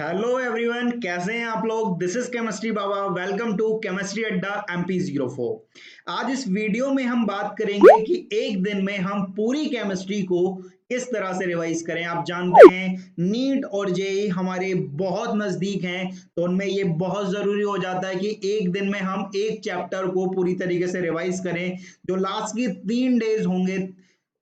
Hello everyone, कैसे हैं आप लोग। This is chemistry Baba. Welcome to chemistry Adda MP04। आज इस वीडियो में हम बात करेंगे कि एक दिन में हम पूरी केमिस्ट्री को किस तरह से रिवाइज करें। आप जानते हैं नीट और जेई हमारे बहुत नजदीक हैं, तो उनमें ये बहुत जरूरी हो जाता है कि एक दिन में हम एक चैप्टर को पूरी तरीके से रिवाइज करें। जो लास्ट की 3 डेज होंगे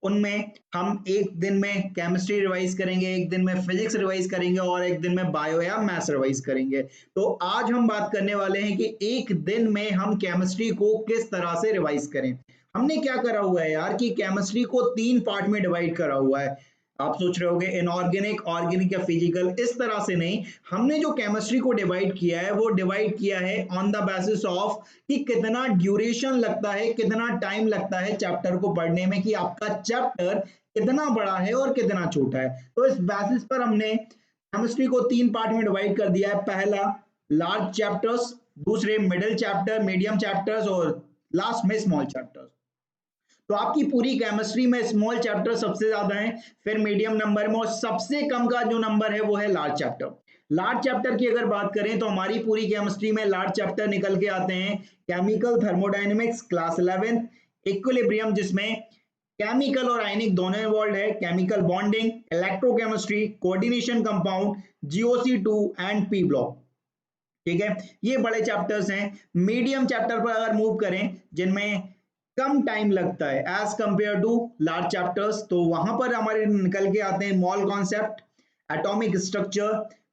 उनमें हम एक दिन में केमिस्ट्री रिवाइज करेंगे, एक दिन में फिजिक्स रिवाइज करेंगे और एक दिन में बायो या मैथ्स रिवाइज करेंगे। तो आज हम बात करने वाले हैं कि एक दिन में हम केमिस्ट्री को किस तरह से रिवाइज करें। हमने क्या करा हुआ है यार कि केमिस्ट्री को 3 पार्ट में डिवाइड करा हुआ है। आप सोच रहे होंगे इनऑर्गेनिक, ऑर्गेनिक या फिजिकल, इस तरह से नहीं। हमने जो केमिस्ट्री को डिवाइड किया है वो डिवाइड किया है ऑन द बेसिस ऑफ कि कितना ड्यूरेशन लगता है, कितना टाइम लगता है चैप्टर को पढ़ने में, कि आपका चैप्टर कितना बड़ा है और कितना छोटा है। तो इस बेसिस पर हमने केमिस्ट्री को 3 पार्ट में डिवाइड कर दिया है। पहला लार्ज चैप्टर्स, दूसरे मिडिल चैप्टर, मीडियम चैप्टर्स और लास्ट में स्मॉल चैप्टर्स। तो आपकी पूरी केमिस्ट्री में स्मॉल चैप्टर सबसे ज्यादा है, फिर मीडियम नंबर में, और सबसे कम का जो नंबर है वो है लार्ज चैप्टर। लार्ज चैप्टर की अगर बात करें तो हमारी पूरी केमिस्ट्री में लार्ज चैप्टर निकल के आते हैं केमिकल थर्मोडायनेमिक्स क्लास 11, इक्विलिब्रियम जिसमें केमिकल और आयनिक दोनों इन्वॉल्व है, chemical bonding, electrochemistry, coordination compound, GOC2 and P block. ठीक है, ये बड़े चैप्टर्स हैं। मीडियम चैप्टर पर अगर मूव करें जिनमें कम टाइम लगता है as compare to large chapters, तो वहां पर हमारे निकल के आते हैं mole concept, atomic structure,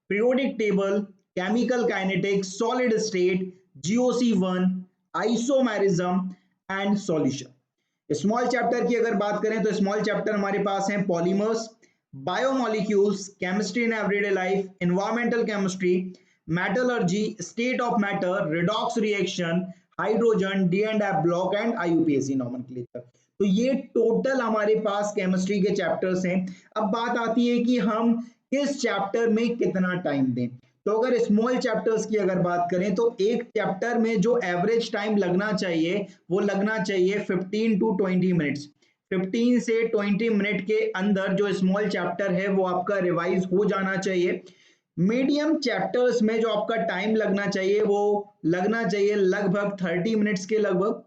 periodic table, chemical kinetics, solid state, GOC1, isomerism and solution. Small chapter की अगर बात करें तो स्मॉल चैप्टर हमारे पास हैं polymers, biomolecules, chemistry in everyday life, environmental chemistry, metallurgy, state of matter, redox reaction, hydrogen, D and F block and IUPAC nomenclature. तो ये total हमारे पास केमिस्ट्री के चैप्टर्स हैं। अब बात आती है कि हम किस चैप्टर में कितना टाइम दें। तो अगर स्मॉल चैप्टर्स की अगर बात करें तो एक चैप्टर में जो एवरेज टाइम लगना चाहिए वो लगना चाहिए 15 to 20 मिनट्स। 15 से 20 मिनट के अंदर जो स्मॉल चैप्टर है वो आपका रिवाइज हो जाना चाहिए। मीडियम चैप्टर्स में जो आपका टाइम लगना चाहिए वो लगना चाहिए लगभग 30 मिनट्स के लगभग,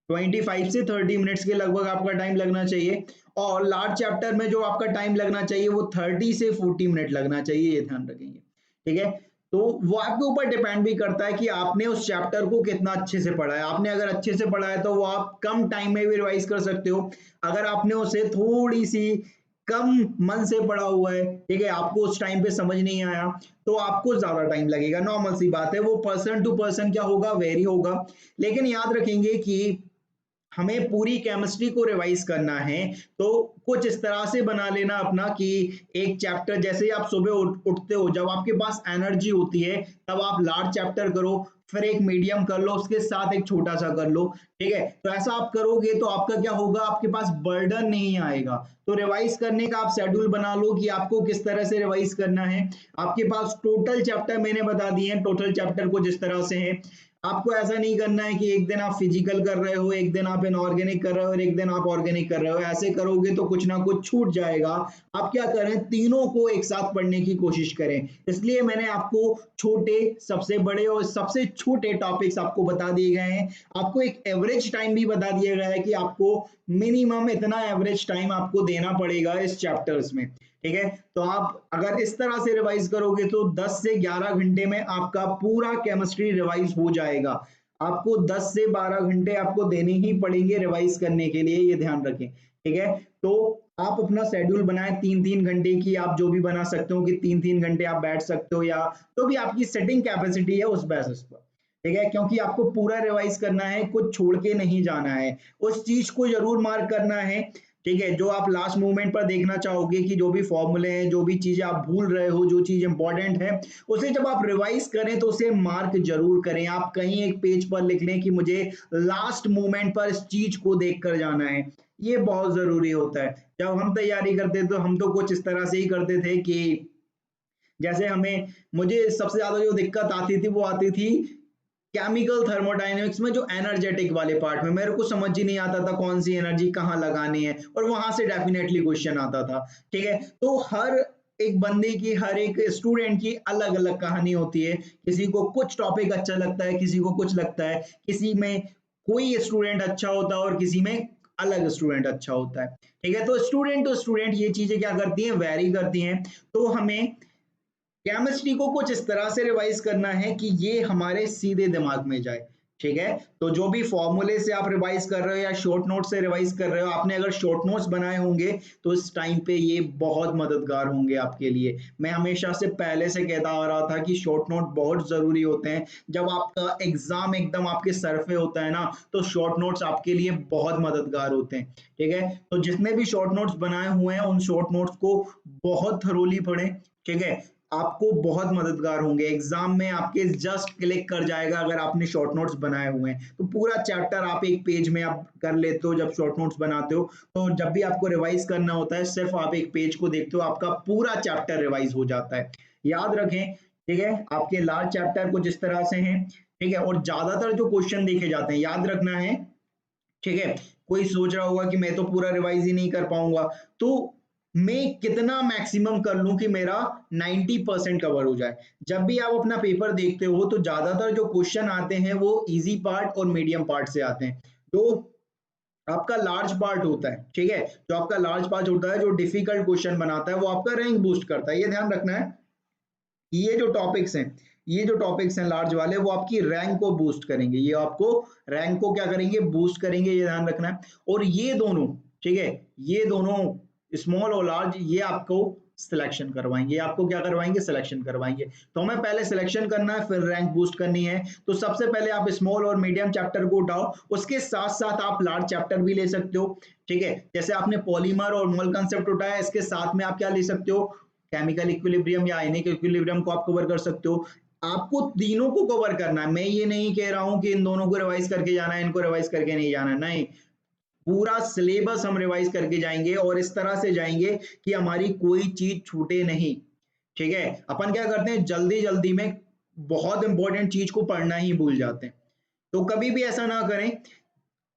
25 से 30 मिनट्स के लगभग आपका टाइम लगना चाहिए। और लार्ज चैप्टर में जो आपका टाइम लगना चाहिए वो 30 से 40 मिनट लगना चाहिए, ये ध्यान रखेंगे। ठीक है, तो वो आपके ऊपर डिपेंड भी करता है कि आपने उस चैप्टर को कितना अच्छे से पढ़ा है। आपने अगर अच्छे से पढ़ा है तो वो आप कम टाइम में भी रिवाइज कर सकते हो। अगर आपने उसे थोड़ी सी कम मन से पढ़ा हुआ है, ठीक है, आपको उस टाइम पे समझ नहीं आया, तो आपको ज्यादा टाइम लगेगा। नॉर्मल सी बात है, वो पर्सन टू पर्सन क्या होगा, वेरी होगा। लेकिन याद रखेंगे कि हमें पूरी केमिस्ट्री को रिवाइज करना है तो कुछ इस तरह से बना लेना अपना कि एक चैप्टर, जैसे ही आप सुबह उठते हो, जब आपके पास एनर्जी होती है तब आप लार्ज चैप्टर करो, फिर एक मीडियम कर लो, उसके साथ एक छोटा सा कर लो। ठीक है, तो ऐसा आप करोगे तो आपका क्या होगा, आपके पास बर्डन नहीं आएगा। तो रिवाइज करने का आप शेड्यूल बना लो कि आपको किस तरह से रिवाइज करना है। आपके पास टोटल चैप्टर मैंने बता दिए हैं, टोटल चैप्टर को जिस तरह से है। आपको ऐसा नहीं करना है कि एक दिन आप फिजिकल कर रहे हो, एक दिन आप इनऑर्गेनिक कर रहे हो और एक दिन आप ऑर्गेनिक कर रहे हो। ऐसे करोगे तो कुछ ना कुछ छूट जाएगा। आप क्या करें, तीनों को एक साथ पढ़ने की कोशिश करें। इसलिए मैंने आपको छोटे, सबसे बड़े और सबसे छोटे टॉपिक्स आपको बता दिए गए हैं। आपको एक एवरेज टाइम भी बता दिया गया है कि आपको मिनिमम इतना एवरेज टाइम आपको देना पड़ेगा इस चैप्टर्स में। ठीक है, तो आप अगर इस तरह से रिवाइज करोगे तो 10 से 11 घंटे में आपका पूरा केमिस्ट्री रिवाइज हो जाएगा। आपको 10 से 12 घंटे आपको देने ही पड़ेंगे रिवाइज करने के लिए, ये ध्यान रखें। ठीक है, तो आप अपना शेड्यूल बनाएं 3-3 घंटे की, आप जो भी बना सकते हो कि 3-3 घंटे आप बैठ सकते हो, या तो भी आपकी सेटिंग कैपेसिटी है उस बेसिस पर। ठीक है, क्योंकि आपको पूरा रिवाइज करना है, कुछ छोड़ के नहीं जाना है, उस चीज को जरूर मार्क करना है। ठीक है, जो आप लास्ट मूवमेंट पर देखना चाहोगे कि जो भी फॉर्मूले हैं, जो भी चीजें आप भूल रहे हो, जो चीज इंपॉर्टेंट है, उसे जब आप रिवाइज करें तो उसे मार्क जरूर करें। आप कहीं एक पेज पर लिख लें कि मुझे लास्ट मूवमेंट पर इस चीज को देख कर जाना है। ये बहुत जरूरी होता है। जब हम तैयारी करते तो हम तो कुछ इस तरह से ही करते थे कि जैसे हमें, मुझे सबसे ज्यादा जो दिक्कत आती थी वो आती थी केमिकल थर्मोडायनेमिक्स में, जो एनर्जेटिक वाले पार्ट में मेरे को समझ ही नहीं आता था कौन सी एनर्जी कहाँ लगानी है, और वहां से डेफिनेटली क्वेश्चन आता था। ठीक है, तो हर एक बंदे की, हर एक स्टूडेंट की अलग अलग कहानी होती है। किसी को कुछ टॉपिक अच्छा लगता है, किसी को कुछ लगता है, किसी में कोई स्टूडेंट अच्छा होता है और किसी में अलग स्टूडेंट अच्छा होता है। ठीक है, तो स्टूडेंट ये चीजें क्या करती हैं, वैरी करती हैं। तो हमें केमिस्ट्री को कुछ इस तरह से रिवाइज करना है कि ये हमारे सीधे दिमाग में जाए। ठीक है, तो जो भी फॉर्मूले से आप रिवाइज कर रहे हो या शॉर्ट नोट से रिवाइज कर रहे हो, आपने अगर शॉर्ट नोट्स बनाए होंगे तो इस टाइम पे ये बहुत मददगार होंगे आपके लिए। मैं हमेशा से पहले से कहता आ रहा था कि शॉर्ट नोट बहुत जरूरी होते हैं। जब आपका एग्जाम एकदम आपके सर पे होता है ना, तो शॉर्ट नोट्स आपके लिए बहुत मददगार होते हैं। ठीक है, तो जितने भी शॉर्ट नोट्स बनाए हुए हैं उन शॉर्ट नोट्स को बहुत थरोली पढ़ें। ठीक है, आपको बहुत मददगार होंगे एग्जाम में, आपके जस्ट क्लिक कर जाएगा अगर आपने शॉर्ट नोट्स बनाए हुए हैं। तो पूरा चैप्टर आप एक पेज में आप कर लेते हो जब शॉर्ट नोट्स बनाते हो। तो जब भी आपको रिवाइज करना होता है सिर्फ आप एक पेज को देखते हो, आपका पूरा चैप्टर रिवाइज हो जाता है। याद रखें, ठीक है, आपके लास्ट चैप्टर कुछ इस तरह से हैं। ठीक है, और ज्यादातर जो क्वेश्चन देखे जाते हैं, याद रखना है। ठीक है, कोई सोच रहा होगा कि मैं तो पूरा रिवाइज ही नहीं कर पाऊंगा, तो मैं कितना मैक्सिमम कर लूं कि मेरा 90% कवर हो जाए। जब भी आप अपना पेपर देखते हो तो ज्यादातर जो क्वेश्चन आते हैं वो इजी पार्ट और मीडियम पार्ट से आते हैं। तो आपका लार्ज पार्ट होता है, ठीक है, जो आपका लार्ज पार्ट होता है, जो डिफिकल्ट क्वेश्चन बनाता है, वो आपका रैंक बूस्ट करता है। ये ध्यान रखना है, ये जो टॉपिक्स हैं, ये जो टॉपिक्स हैं लार्ज वाले, वो आपकी रैंक को बूस्ट करेंगे, ये आपको रैंक को क्या करेंगे, बूस्ट करेंगे, ये ध्यान रखना है। और ये दोनों, ठीक है, ये दोनों स्मॉल और लार्ज, ये आपको सिलेक्शन करवाएंगे, आपको क्या करवाएंगे, सिलेक्शन करवाएंगे। तो हमें पहले सिलेक्शन करना है, फिर रैंक बूस्ट करनी है। तो सबसे पहले आप स्मॉल और मीडियम चैप्टर को उठाओ, उसके साथ साथ आप लार्ज चैप्टर भी ले सकते हो। ठीक है, जैसे आपने पॉलीमर और मोल कंसेप्ट उठाया, इसके साथ में आप क्या ले सकते हो, केमिकल इक्विलिब्रियम या आयनिक इक्विलिब्रियम को आप कवर कर सकते हो। आपको तीनों को कवर करना है। मैं ये नहीं कह रहा हूं कि इन दोनों को रिवाइज करके जाना है, इनको रिवाइज करके नहीं जाना, नहीं, पूरा सिलेबस हम रिवाइज करके जाएंगे और इस तरह से जाएंगे कि हमारी कोई चीज छूटे नहीं। ठीक है, अपन क्या करते हैं, जल्दी जल्दी में बहुत इंपॉर्टेंट चीज को पढ़ना ही भूल जाते हैं। तो कभी भी ऐसा ना करें,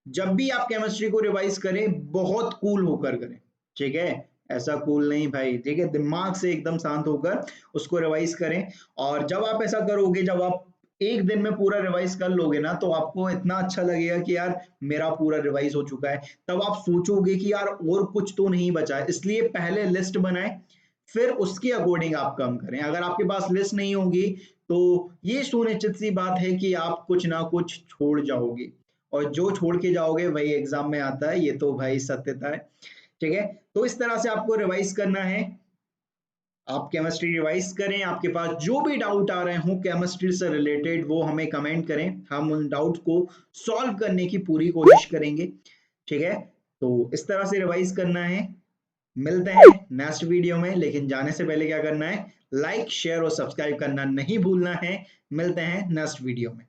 जब भी आप केमिस्ट्री को रिवाइज करें बहुत कूल होकर करें। ठीक है, ऐसा कूल नहीं भाई, ठीक है, दिमाग से एकदम शांत होकर उसको रिवाइज करें। और जब आप ऐसा करोगे, जब आप एक दिन में पूरा रिवाइज कर लोगे ना, तो आपको इतना अच्छा लगेगा कि यार मेरा पूरा रिवाइज हो चुका है। तब आप सोचोगे कि यार और कुछ तो नहीं बचा है, इसलिए पहले लिस्ट बनाए, फिर उसके अकॉर्डिंग आप काम करें। अगर आपके पास लिस्ट नहीं होगी तो ये सुनिश्चित सी बात है कि आप कुछ ना कुछ छोड़ जाओगे, और जो छोड़ के जाओगे वही एग्जाम में आता है, ये तो भाई सत्यता है। ठीक है, तो इस तरह से आपको रिवाइज करना है। आप केमिस्ट्री रिवाइज करें, आपके पास जो भी डाउट आ रहे हो केमिस्ट्री से रिलेटेड वो हमें कमेंट करें, हम उन डाउट को सॉल्व करने की पूरी कोशिश करेंगे। ठीक है, तो इस तरह से रिवाइज करना है। मिलते हैं नेक्स्ट वीडियो में, लेकिन जाने से पहले क्या करना है, लाइक शेयर और सब्सक्राइब करना नहीं भूलना है। मिलते हैं नेक्स्ट वीडियो में।